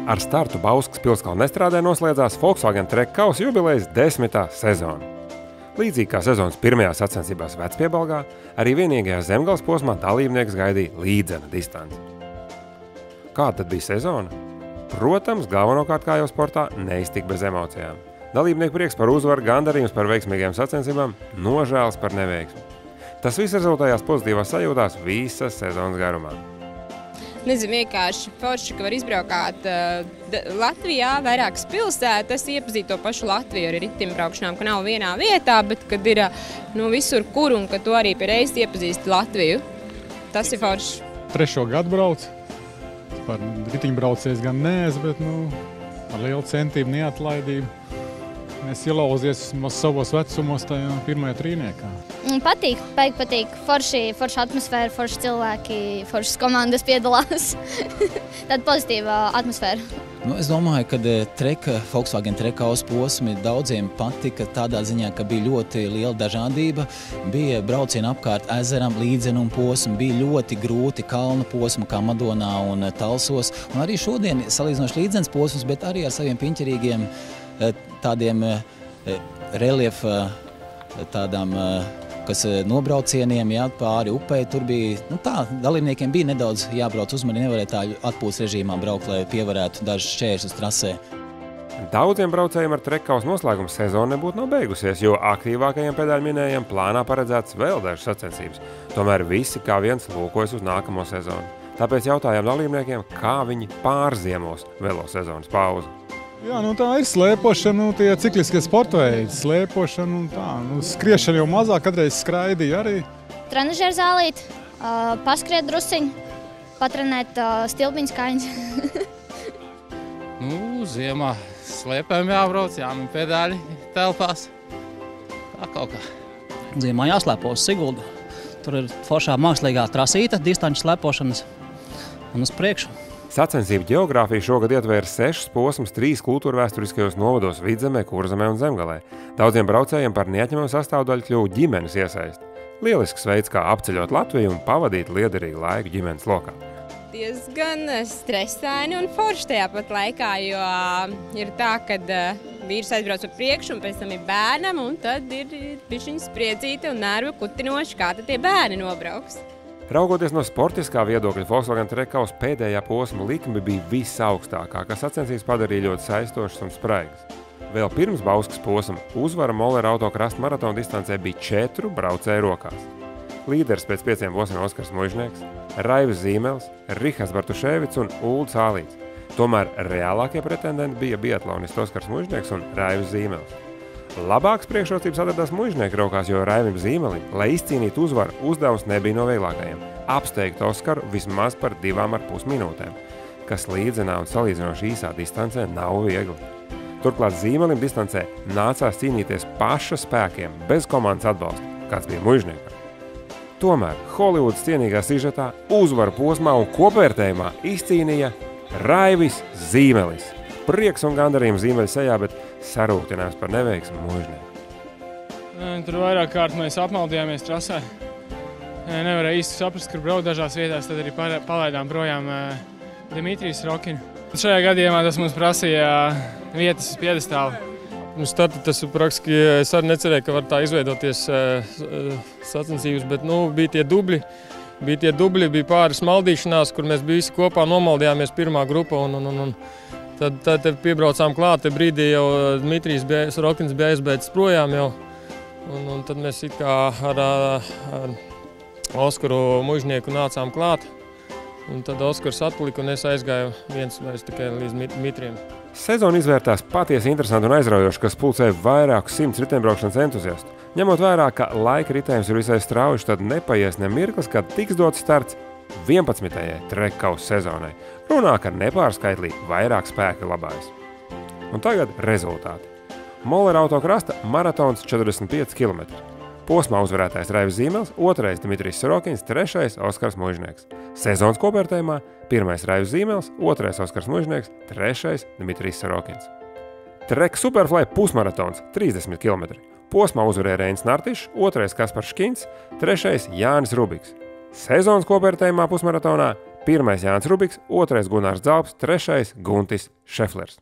Ar startu Bauskas Pilskalna estrādē noslēdzās Volkswagen Trek kausa jubilejas 10. sezona. Līdzīgi kā sezonas pirmajās sacensībās Vecpiebalgā, arī vienīgajā Zemgales posmā dalībnieks gaidīja līdzena distanci. Kāda tad bija sezona? Protams, galvenokārt kā jau sportā neiztika bez emocijām. Dalībnieku prieks par uzvaru, gandarījums par veiksmīgajām sacensībām, nožēlas par neveiksmi. Tas viss rezultējās pozitīvās sajūtās visas sezonas garumā. Nezinu, vienkārši forši, ka var izbraukāt Latvijā vairākas pilsētas, iepazīt to pašu Latviju ar ritimbraukšanām, ka nav vienā vietā, bet kad ir visur kur un ka tu arī pie reizes iepazīsti Latviju. Tas ir forši. 3. gadu brauc. Par ritiņbraucējs gan neesmu, bet ar lielu centību, neatlaidību. Es ielauzies savos vecumos tajā pirmajā trīniekā. Patīk, patīk. Forša atmosfēra, forši cilvēki, foršas komandas piedalās. Tāda pozitīva atmosfēra. Es domāju, ka Volkswagen Trek kausa posmi daudziem patika tādā ziņā, ka bija ļoti liela dažādība. Bija braucieni apkārt ezeram, līdzenuma posmi, bija ļoti grūti kalnu posmi, kā Madonā un Talsos. Un arī šodien salīdzinoši līdzenas posms, bet arī ar saviem piņķerīgiem tādiem reliefa tādām kas nobraucieniem, pāri upei. Tur bija, dalībniekiem bija nedaudz jābrauc uzmanīgi, nevarēja tā atpūtas režīmā braukt, lai pievarētu dažus šķēršļus trasē. Daudziem braucējiem ar Trek kausa noslēguma sezona nebūtu nav beigusies, jo aktīvākajiem pedāļminējiem plānā paredzētas vēl dažas sacensības. Tomēr visi kā viens lūkojas uz nākamo sezonu. Tāpēc jautājām dalībniekiem, kā viņi pārziemos velosezonas pauzi. Jā, tā ir slēpošana, tie cikliskie sporta veidi, slēpošana un tā. Skriešana jau mazāk, kadreiz skraidīja arī. Trenažera zālīt, paskriet drusciņu, patrenēt stilbiņas kājiņas. Ziemā slēpēm jābrauc, jāmin pedāļi telpās, tā kaut kā. Ziemā jāslēpo uz Siguldu. Tur ir foršā mākslīgā trasīta, distanču slēpošanas un uz priekšu. Sacensību ģeogrāfija šogad ietvēra 6 posmus 3 kultūrvēsturiskajos novados Vidzemē, Kurzemē un Zemgalē. Daudziem braucējiem par neatņemamu sastāvdaļu kļuva ģimenes iesaist. Lielisks veids, kā apceļot Latviju un pavadīt liederīgu laiku ģimenes lokā. Diezgan stresaini un forši tajā pat laikā, jo ir tā, kad vīrs aizbrauc uz priekšu un pēc tam ir bērnam, un tad ir bišķiņa spriedzīte un nervu kutinoši, kā tad tie bērni nobrauks. Raugoties no sportiskā viedokļa, Volkswagen Trek kausa pēdējā posma likme bija visaugstākā, kas sacensības padarīja ļoti saistošas un spraigas. Vēl pirms Bauskas posma uzvara Mollera autokrasta maratona distancē bija 4 braucēju rokās. Līderis pēc 5 posmiem Oskars Muižnieks, Raivis Zīmelis, Rihards Bartuševics un Uldis Ālīts. Tomēr reālākie pretendenti bija biatlonists Oskars Muižnieks un Raivis Zīmelis. Labākas priekšrocības atradās Muižnieka rokās, jo Raivim Zīmelim, lai izcīnītu uzvaru, uzdevums nebija no vieglākajiem – apsteigt Oskaru vismaz par 2,5 minūtēm, kas līdzenā un salīdzinoši īsā distancē nav viegli. Turklāt Zīmelim distancē nācās cīnīties paša spēkiem, bez komandas atbalsta, kāds bija Muižniekam. Tomēr Holivudas cienīgā sižetā, uzvaru posmā un kopvērtējumā izcīnīja Raivis Zīmelis. Prieks un gandarījums Zīmeļa sejā, bet sarūktinājums par neveiksmi Muižnieku. Tur vairāk kārt mēs apmaldījāmies trasē. Nevarēja īsti saprast, kur braukt dažās vietās, tad arī palaidām projām Dimitrijs Rokinu. Šajā gadījumā tas mums prasīja vietas uz piedestālu. Starta tas praktiski, es arī necerēju, ka var tā izveidoties sacensības, bet bija tie dubļi. Bija pāris maldīšanās, kur mēs visi kopā nomaldījāmies pirmā grupa. Tad piebraucām klāt, te brīdī jau Dimitrijs Rokins bija aizbēdzis projām jau. Un tad mēs it kā ar Oskaru Muižnieku nācām klāt. Un tad Oskars atpalika un es aizgāju viens vairs tikai līdz Dmitrijam. Sezona izvērtās patiesi interesanti un aizraujoši, kas pulcēja vairākus 100 riteņbraukšanas entuziastu. Ņemot vērā, ka laika ritējums ir visai strauji, tad nepaies ne mirklis, kad tiks dots starts 11. Trek kausa sezonai. Runā, ka nepārskaitlīgi vairāk spēki labājas. Un tagad rezultāti. Mollera autokrasta maratons 45 km. Posmā uzvarētājs Raivis Zīmelis, 2. Dimitrijs Sorokins, 3. Oskars Muižnieks. Sezonas kopvērtējumā 1. Raivis Zīmelis, 2. Oskars Muižnieks, 3. Dimitrijs Sorokins. Trek Superfly pusmaratons 30 km. Posmā uzvarēja Reinis Nartišs, 2. Kaspars Škints, 3. Jānis Rubiks. Sezonas kopvērtējumā pusmaratonā 1. Jānis Rubiks, 2. Gunārs Dzalps, 3. Guntis Šeflers.